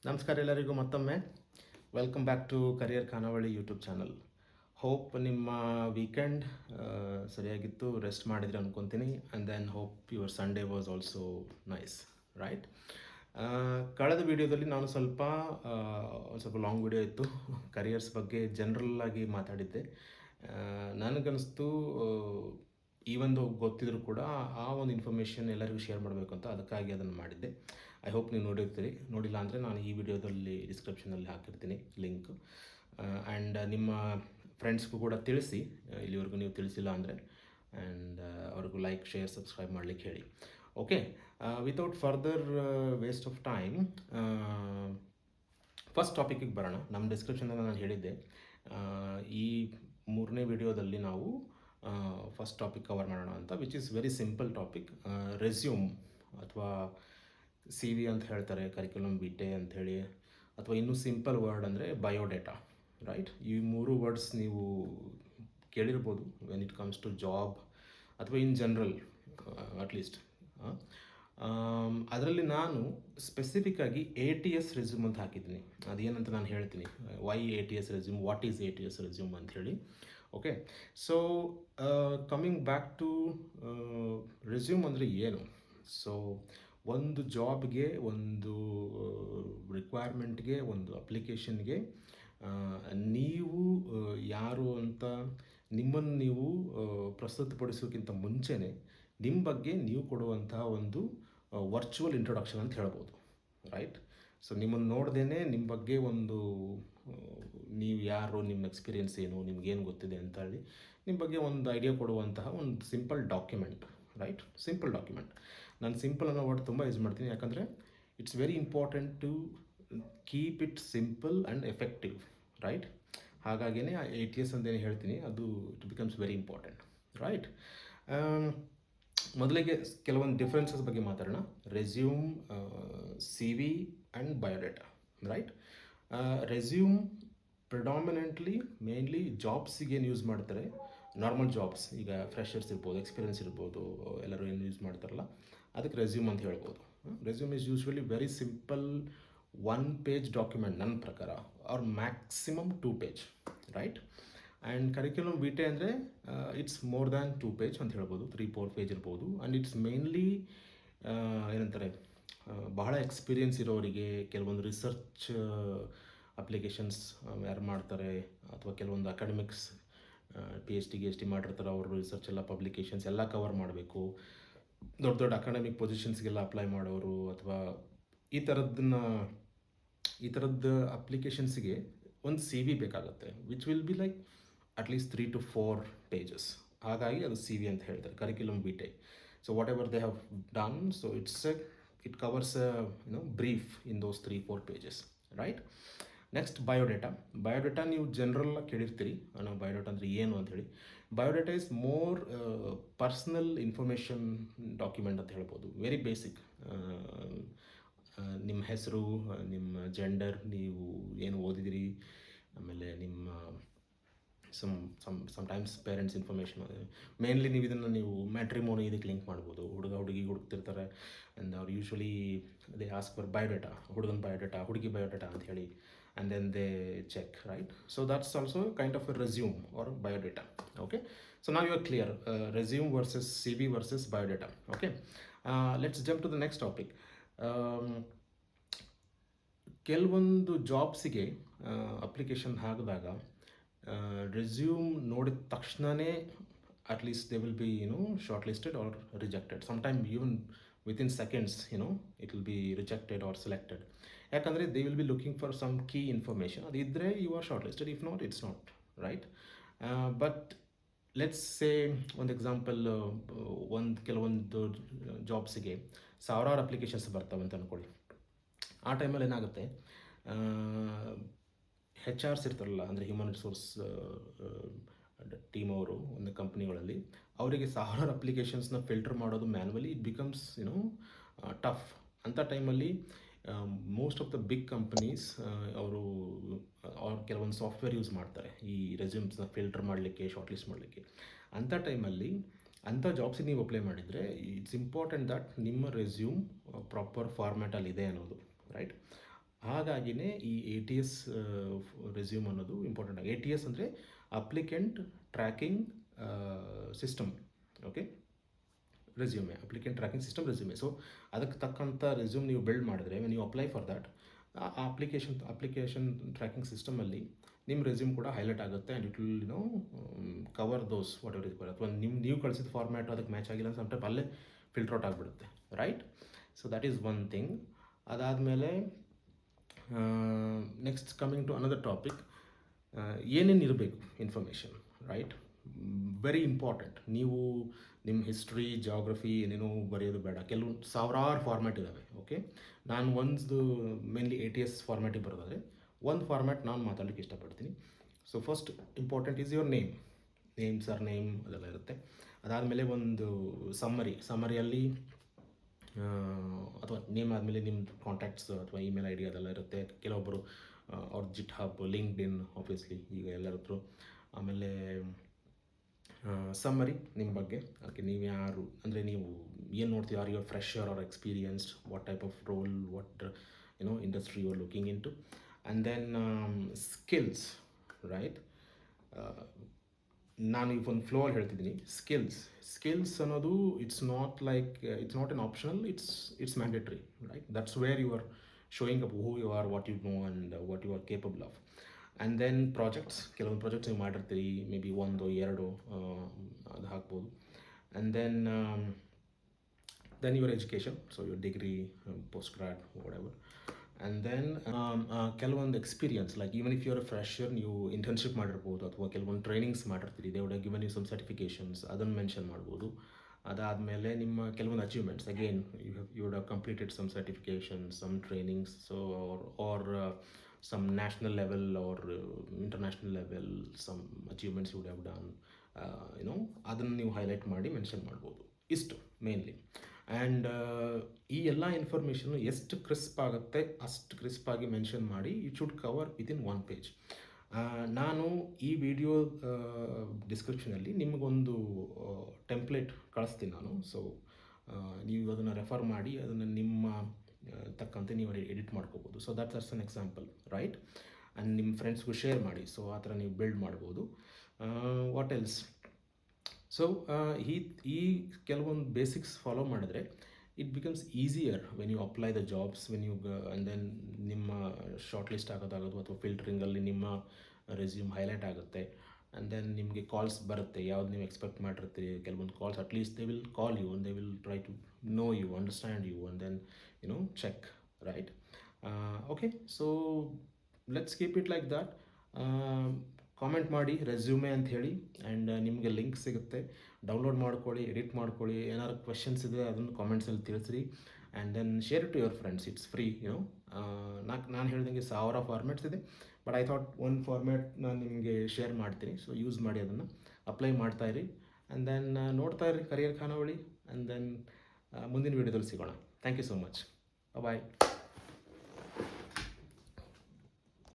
ನಮಸ್ಕಾರ ಎಲ್ಲರಿಗೂ ಮತ್ತೊಮ್ಮೆ welcome back to career Khanavali YouTube channel. Hope ನಿಮ್ಮ ವೀಕೆಂಡ್ ಸರಿಯಾಗಿತ್ತು, ರೆಸ್ಟ್ ಮಾಡಿದರೆ ಅಂದ್ಕೊತೀನಿ. And then hope your Sunday was also nice, right? ಕಳೆದ ವಿಡಿಯೋದಲ್ಲಿ ನಾನು ಸ್ವಲ್ಪ ಲಾಂಗ್ ವಿಡಿಯೋ ಇತ್ತು, ಕರಿಯರ್ಸ್ ಬಗ್ಗೆ ಜನರಲ್ ಆಗಿ ಮಾತಾಡಿದ್ದೆ. ನನಗನ್ನಿಸ್ತು ಈ ಒಂದು ಗೊತ್ತಿದ್ರು ಕೂಡ ಆ ಒಂದು ಇನ್ಫಾರ್ಮೇಷನ್ ಎಲ್ಲರಿಗೂ ಶೇರ್ ಮಾಡಬೇಕು ಅಂತ, ಅದಕ್ಕಾಗಿ ಅದನ್ನು ಮಾಡಿದ್ದೆ. ಐ ಹೋಪ್ ನೀವು ನೋಡಿರ್ತೀರಿ. ನೋಡಿಲ್ಲ ಅಂದರೆ ನಾನು ಈ ವಿಡಿಯೋದಲ್ಲಿ ಡಿಸ್ಕ್ರಿಪ್ಷನಲ್ಲಿ ಹಾಕಿರ್ತೀನಿ ಲಿಂಕ್. ಆ್ಯಂಡ್ ನಿಮ್ಮ ಫ್ರೆಂಡ್ಸ್ಗೂ ಕೂಡ ತಿಳಿಸಿ, ಇಲ್ಲಿವರೆಗೂ ನೀವು ತಿಳಿಸಿಲ್ಲ ಅಂದರೆ. ಆ್ಯಂಡ್ ಅವ್ರಿಗೂ ಲೈಕ್, ಶೇರ್, ಸಬ್ಸ್ಕ್ರೈಬ್ ಮಾಡಲಿಕ್ಕೆ ಹೇಳಿ. Okay, without further waste of time, first ಟಾಪಿಕಿಗೆ ಬರೋಣ. ನಮ್ಮ ಡಿಸ್ಕ್ರಿಪ್ಷನಲ್ಲಿ ನಾನು ಹೇಳಿದ್ದೆ, ಈ ಮೂರನೇ ವಿಡಿಯೋದಲ್ಲಿ ನಾವು ಫಸ್ಟ್ ಟಾಪಿಕ್ ಕವರ್ ಮಾಡೋಣ ಅಂತ, which is very simple topic. Resume ಅಥವಾ ಸಿ ವಿ ಅಂತ ಹೇಳ್ತಾರೆ, ಕರಿಕ್ಯುಲಮ್ ವಿಟೆ ಅಂಥೇಳಿ, ಅಥವಾ ಇನ್ನೂ ಸಿಂಪಲ್ ವರ್ಡ್ ಅಂದರೆ ಬಯೋಡೇಟಾ, ರೈಟ್? ಈ ಮೂರು ವರ್ಡ್ಸ್ ನೀವು ಕೇಳಿರ್ಬೋದು when it comes to job ಅಥವಾ ಇನ್ ಜನರಲ್ ಅಟ್ಲೀಸ್ಟ್. ಅದರಲ್ಲಿ ನಾನು ಸ್ಪೆಸಿಫಿಕ್ಕಾಗಿ ATS ರೆಸ್ಯೂಮ್ ಅಂತ ಹಾಕಿದ್ದೀನಿ. ಅದೇನಂತ ನಾನು ಹೇಳ್ತೀನಿ. Why ATS resume, what is ATS resume ಅಂಥೇಳಿ. Okay, so coming back to resume ಅಂದರೆ ಏನು? ಸೊ ಒಂದು ಜಾಬ್ಗೆ, ಒಂದು ರಿಕ್ವೈರ್ಮೆಂಟ್ಗೆ, ಒಂದು ಅಪ್ಲಿಕೇಶನ್ಗೆ ನೀವು ಯಾರು ಅಂತ ನಿಮ್ಮನ್ನು ನೀವು ಪ್ರಸ್ತುತಪಡಿಸೋಕ್ಕಿಂತ ಮುಂಚೆನೇ ನಿಮ್ಮ ಬಗ್ಗೆ ನೀವು ಕೊಡುವಂತಹ ಒಂದು ವರ್ಚುವಲ್ ಇಂಟ್ರೊಡಕ್ಷನ್ ಅಂತ ಹೇಳ್ಬೋದು, ರೈಟ್? ಸೊ ನಿಮ್ಮನ್ನು ನೋಡ್ದೇ ನಿಮ್ಮ ಬಗ್ಗೆ ಒಂದು ನೀವು ಯಾರು, ನಿಮ್ಮ ಎಕ್ಸ್ಪೀರಿಯೆನ್ಸ್ ಏನು, ನಿಮ್ಗೇನು ಗೊತ್ತಿದೆ ಅಂತ ಹೇಳಿ ನಿಮ್ಮ ಬಗ್ಗೆ ಒಂದು ಐಡಿಯಾ ಕೊಡುವಂತಹ ಒಂದು simple document, right? Simple document. ನಾನು ಸಿಂಪಲ್ ಅನ್ನೋ ವರ್ಡ್ ತುಂಬ ಯೂಸ್ ಮಾಡ್ತೀನಿ, ಯಾಕಂದರೆ it's very important to keep it simple and effective, right? ಹಾಗಾಗಿಯೇ ATS ಅಂತೇನು ಹೇಳ್ತೀನಿ, ಅದು it becomes very important, right? ಮೊದಲಿಗೆ ಕೆಲವೊಂದು ಡಿಫ್ರೆನ್ಸಸ್ ಬಗ್ಗೆ ಮಾತಾಡೋಣ. Resume, CV and biodata, right? Resume predominantly mainly ಜಾಬ್ಸಿಗೆ ಏನು ಯೂಸ್ ಮಾಡ್ತಾರೆ, ನಾರ್ಮಲ್ ಜಾಬ್ಸ್, ಈಗ ಫ್ರೆಷರ್ಸ್ ಇರ್ಬೋದು, ಎಕ್ಸ್ಪೀರಿಯನ್ಸ್ ಇರ್ಬೋದು, ಎಲ್ಲರೂ ಏನು ಯೂಸ್ ಮಾಡ್ತಾರಲ್ಲ ಅದಕ್ಕೆ ರೆಸ್ಯೂಮ್ ಅಂತ ಹೇಳ್ಬೋದು. Resume is usually very simple 1 page document ನನ್ನ ಪ್ರಕಾರ, or maximum 2 page, right? And curriculum vitae ಅಂದರೆ ಇಟ್ಸ್ ಮೋರ್ ದ್ಯಾನ್ 2 ಪೇಜ್ ಅಂತ ಹೇಳ್ಬೋದು, 3-4 ಪೇಜ್ ಇರ್ಬೋದು. ಆ್ಯಂಡ್ ಇಟ್ಸ್ ಮೇನ್ಲಿ ಏನಂತಾರೆ, ಬಹಳ ಎಕ್ಸ್ಪೀರಿಯೆನ್ಸ್ ಇರೋರಿಗೆ, ಕೆಲವೊಂದು ರಿಸರ್ಚ್ ಅಪ್ಲಿಕೇಶನ್ಸ್ ಯಾರು ಮಾಡ್ತಾರೆ, ಅಥವಾ ಕೆಲವೊಂದು ಅಕಾಡೆಮಿಕ್ಸ್ PhD GHD ಮಾಡಿರ್ತಾರೆ, ಅವರು ರಿಸರ್ಚ್ ಎಲ್ಲ ಪಬ್ಲಿಕೇಶನ್ಸ್ ಎಲ್ಲ ಕವರ್ ಮಾಡಬೇಕು, ದೊಡ್ಡ ದೊಡ್ಡ ಅಕಾಡೆಮಿಕ್ ಪೊಸಿಷನ್ಸ್ಗೆಲ್ಲ ಅಪ್ಲೈ ಮಾಡೋರು, ಅಥವಾ ಈ ಥರದ್ದು ಅಪ್ಲಿಕೇಶನ್ಸಿಗೆ ಒಂದು CV ಬೇಕಾಗುತ್ತೆ, which will be like at least 3 to 4 pages. ಹಾಗಾಗಿ ಅದು CV ಅಂತ ಹೇಳ್ತಾರೆ, curriculum vitae. So whatever they have done, so it covers brief in those 3-4 pages, right? Next biodata. Biodata ನೀವು ಜನರಲ್ ಕೇಳಿರ್ತೀರಿ, ನಾವು ಬಯೋಡೇಟಾ ಅಂದರೆ ಏನು ಅಂಥೇಳಿ. Biodata is more personal information document ಅಂತ ಹೇಳ್ಬೋದು, ವೆರಿ ಬೇಸಿಕ್. ನಿಮ್ಮ ಹೆಸರು, ನಿಮ್ಮ ಜೆಂಡರ್, ನೀವು ಏನು ಓದಿದಿರಿ, ಆಮೇಲೆ ನಿಮ್ಮ ಸಮ್ಟೈಮ್ಸ್ ಪೇರೆಂಟ್ಸ್ ಇನ್ಫಾರ್ಮೇಷನ್. ಮೇನ್ಲಿ ನೀವು ಇದನ್ನು ಮ್ಯಾಟ್ರಿಮೋನಿ ಇದಕ್ಕೆ ಲಿಂಕ್ ಮಾಡ್ಬೋದು. ಹುಡುಗಿ ಹುಡುಕ್ತಿರ್ತಾರೆ, ಆ್ಯಂಡ್ ಅವ್ರು usually they ask for biodata, ಹುಡುಗನ ಬಯೋಡೇಟಾ, ಹುಡುಗಿ ಬಯೋಡೇಟಾ ಅಂತ ಹೇಳಿ, and then they check, right? So that's also kind of a resume or biodata. Okay, so now you are clear, resume versus CV versus biodata. Okay, let's jump to the next topic. ಕೆಲವೊಂದು ಜಾಬ್ಸಿಗೆ application ಹಾಕಿದಾಗ resume ನೋಡಿದ ತಕ್ಷಣವೇ at least they will be short listed or rejected. Sometime even within seconds it will be rejected or selected. ಯಾಕಂದರೆ they will be looking for some key information. ಅದಿದ್ದರೆ you are shortlisted, if not it's not, right? But let's say ಒಂದು example, ಕೆಲವೊಂದು ಜಾಬ್ಸಿಗೆ ಸಾವಿರಾರು applications ಬರ್ತವೆ ಅಂತ ಅಂದ್ಕೊಳ್ಳಿ. ಆ ಟೈಮಲ್ಲಿ ಏನಾಗುತ್ತೆ, HR ಇರ್ತಾರಲ್ಲ, ಅಂದರೆ ಹ್ಯೂಮನ್ ರಿಸೋರ್ಸ್ ಟೀಮ್ ಅವರು ಒಂದು ಕಂಪ್ನಿಗಳಲ್ಲಿ, ಅವರಿಗೆ ಸಾವಿರಾರು ಅಪ್ಲಿಕೇಶನ್ಸ್ನ ಫಿಲ್ಟರ್ ಮಾಡೋದು ಮ್ಯಾನ್ಯಲಿ, ಇಟ್ ಬಿಕಮ್ಸ್ ಟಫ್. ಅಂಥ ಟೈಮಲ್ಲಿ most of the big companies ಅವರು ಕೆಲವೊಂದು ಸಾಫ್ಟ್ವೇರ್ ಯೂಸ್ ಮಾಡ್ತಾರೆ ಈ ರೆಸ್ಯೂಮ್ಸ್ನ ಫಿಲ್ಟರ್ ಮಾಡಲಿಕ್ಕೆ, ಶಾರ್ಟ್ ಲಿಸ್ಟ್ ಮಾಡಲಿಕ್ಕೆ. ಅಂಥ ಟೈಮಲ್ಲಿ ಅಂಥ ಜಾಬ್ಸಿಗೆ ನೀವು ಅಪ್ಲೈ ಮಾಡಿದರೆ ಇಟ್ಸ್ ಇಂಪಾರ್ಟೆಂಟ್ ದಟ್ ನಿಮ್ಮ ರೆಸ್ಯೂಮ್ ಪ್ರಾಪರ್ ಫಾರ್ಮ್ಯಾಟಲ್ಲಿದೆ ಅನ್ನೋದು, ರೈಟ್? ಹಾಗಾಗಿನೇ ಈ ATS ರೆಸ್ಯೂಮ್ ಅನ್ನೋದು ಇಂಪಾರ್ಟೆಂಟ್ ಆಗಿ. ATS ಅಂದರೆ applicant tracking system. Okay, resume, applicant tracking system resume. So ಅದಕ್ಕೆ ತಕ್ಕಂಥ ರೆಸ್ಯೂಮ್ ನೀವು ಬಿಲ್ಡ್ ಮಾಡಿದ್ರೆ when you apply for that, ಆ ಅಪ್ಲಿಕೇಶನ್ ಟ್ರ್ಯಾಕಿಂಗ್ ಸಿಸ್ಟಮಲ್ಲಿ ನಿಮ್ಮ ರೆಸ್ಯೂಮ್ ಕೂಡ ಹೈಲೈಟ್ ಆಗುತ್ತೆ and it will cover those whatever is ಬರ್. ಅಥವಾ ನೀವು ಕಳಿಸಿದ ಫಾರ್ಮ್ಯಾಟ್ ಅದಕ್ಕೆ ಮ್ಯಾಚ್ ಆಗಿಲ್ಲ ಸಮ್ ಟೈಮ್ ಅಲ್ಲೇ ಫಿಲ್ಟರ್ ಔಟ್ ಆಗಿಬಿಡುತ್ತೆ, right? So that is one thing. ಅದಾದಮೇಲೆ next coming to another topic, ಏನೇನು ಇರಬೇಕು ಇನ್ಫಾರ್ಮೇಷನ್, ರೈಟ್? Very important. ನೀವು ನಿಮ್ಮ ಹಿಸ್ಟ್ರಿ, ಜಾಗ್ರಫಿ ಏನೇನೋ ಬರೆಯೋದು ಬೇಡ. ಕೆಲವು ಸಾವಿರಾರು ಫಾರ್ಮ್ಯಾಟ್ ಇದ್ದಾವೆ. ಓಕೆ, ನಾನು ಒಂದು ಮೇನ್ಲಿ ATS ಫಾರ್ಮ್ಯಾಟಿಗೆ ಬರೋದಾದರೆ ಒಂದು ಫಾರ್ಮ್ಯಾಟ್ ನಾನು ಮಾತಾಡಲಿಕ್ಕೆ ಇಷ್ಟಪಡ್ತೀನಿ. So first important is your name, sir name ಅದೆಲ್ಲ ಇರುತ್ತೆ. ಅದಾದಮೇಲೆ ಒಂದು ಸಮ್ಮರಿಯಲ್ಲಿ ಅಥವಾ ನೇಮ್ ಆದಮೇಲೆ ನಿಮ್ಮದು ಕಾಂಟ್ಯಾಕ್ಟ್ಸ್ ಅಥವಾ ಇಮೇಲ್ ID ಅದೆಲ್ಲ ಇರುತ್ತೆ. ಕೆಲವೊಬ್ಬರು ಅವ್ರ GitHub, LinkedIn ಆಬ್ವಿಯಸ್ಲಿ ಈಗ ಎಲ್ಲರ ಹತ್ರ. ಆಮೇಲೆ ಸಮ್ಮರಿ ನಿಮ್ಮ ಬಗ್ಗೆ, ಅದಕ್ಕೆ ನೀವು ಯಾರು ಅಂದರೆ ನೀವು ಏನು ನೋಡ್ತೀವಿ, are you fresher or experienced, what type of role, what industry you are looking in to, and then skills, right? ನಾನು ಈಗ ಒಂದು ಫ್ಲೋ ಅಲ್ಲಿ ಹೇಳ್ತಿದ್ದೀನಿ. ಸ್ಕಿಲ್ಸ್ ಅನ್ನೋದು it's not an optional, it's mandatory, right? That's where you are showing up who you are, what you know and what you are capable of. And then projects, ಕೆಲವೊಂದು projects ನೀವು ಮಾಡಿರ್ತೀರಿ, may be 1 2 ಅದು ಹಾಕ್ಬೋದು. And then your education, so your degree, post grad, what. And then ಕೆಲವೊಂದು experience, like even if your a fresher, ನೀವು internship ಮಾಡಿರ್ಬೋದು ಅಥವಾ ಕೆಲವೊಂದು ಟ್ರೈನಿಂಗ್ಸ್ ಮಾಡಿರ್ತೀರಿ, they would have given you some certifications, ಅದನ್ನು ಮೆನ್ಷನ್ ಮಾಡ್ಬೋದು. ಅದಾದಮೇಲೆ ನಿಮ್ಮ ಕೆಲವೊಂದು achievements, again you would have completed some certifications, some trainings, so or some national level or international level, some achievements you would have done, ಅದನ್ನು ನೀವು highlight ಮಾಡಿ mention ಮಾಡ್ಬೋದು. ಇಷ್ಟು ಮೇನ್ಲಿ. ಆ್ಯಂಡ್ ಈ ಎಲ್ಲ ಇನ್ಫಾರ್ಮೇಷನ್ನು ಎಷ್ಟು ಕ್ರಿಸ್ಪ್ ಆಗುತ್ತೆ ಅಷ್ಟು ಕ್ರಿಸ್ಪಾಗಿ ಮೆನ್ಷನ್ ಮಾಡಿ it should cover within 1 page. ನಾನು ಈ ವಿಡಿಯೋ ಡಿಸ್ಕ್ರಿಪ್ಷನಲ್ಲಿ ನಿಮಗೊಂದು ಟೆಂಪ್ಲೇಟ್ ಕಳಿಸ್ತೀನಿ ನಾನು. ಸೊ ನೀವು ಅದನ್ನು ರೆಫರ್ ಮಾಡಿ ಅದನ್ನು ನಿಮ್ಮ ತಕ್ಕಂತೆ ನೀವು ಎಡಿಟ್ ಮಾಡ್ಕೋಬೋದು. So that's an example, right? And ನಿಮ್ಮ ಫ್ರೆಂಡ್ಸ್ಗೂ ಶೇರ್ ಮಾಡಿ. ಸೊ ಆ ಥರ ನೀವು ಬಿಲ್ಡ್ ಮಾಡ್ಬೋದು. What else? ಸೊ ಈ ಕೆಲವೊಂದು ಬೇಸಿಕ್ಸ್ ಫಾಲೋ ಮಾಡಿದ್ರೆ it becomes easier when you apply the jobs, when you and then ನಿಮ್ಮ ಶಾರ್ಟ್ ಲಿಸ್ಟ್ ಆಗೋದಾಗೋದು ಅಥವಾ ಫಿಲ್ಟ್ರಿಂಗಲ್ಲಿ ನಿಮ್ಮ ರೆಸ್ಯೂಮ್ ಹೈಲೈಟ್ ಆಗುತ್ತೆ. ಆ್ಯಂಡ್ ದೆನ್ ನಿಮಗೆ ಕಾಲ್ಸ್ ಬರುತ್ತೆ, ಯಾವ್ದು ನೀವು ಎಕ್ಸ್ಪೆಕ್ಟ್ ಮಾಡಿರ್ತೀರಿ. ಕೆಲವೊಂದು calls at least they will call you and they will try to know you, understand you, and then check, right? Okay, so let's keep it like that. Comment ಮಾಡಿ resume ಅಂತ ಹೇಳಿ, and ನಿಮಗೆ link ಸಿಗುತ್ತೆ, download ಮಾಡ್ಕೊಳ್ಳಿ, edit ಮಾಡ್ಕೊಳ್ಳಿ. ಏನಾದ್ರು questions ಇದೆ ಅದನ್ನು ಕಾಮೆಂಟ್ಸಲ್ಲಿ ತಿಳಿಸ್ರಿ. And then share to your friends, it's free. ನಾನು ಹೇಳ್ದಂಗೆ 1000 ಫಾರ್ಮ್ಯಾಟ್ಸ್ ಇದೆ, ಬಟ್ ಐ ಥಾಟ್ ಒಂದು ಫಾರ್ಮ್ಯಾಟ್ ನಾನು ನಿಮಗೆ ಶೇರ್ ಮಾಡ್ತೀನಿ. ಸೊ ಯೂಸ್ ಮಾಡಿ, ಅದನ್ನು ಅಪ್ಲೈ ಮಾಡ್ತಾಯಿರಿ. ಆ್ಯಂಡ್ ದೆನ್ ನೋಡ್ತಾ ಇರಿ ಕರಿಯರ್ ಖಾನಾವಳಿ. ಆ್ಯಂಡ್ ದೆನ್ ಮುಂದಿನ ವೀಡಿಯೋದಲ್ಲಿ ಸಿಗೋಣ. Thank you so much. Bye.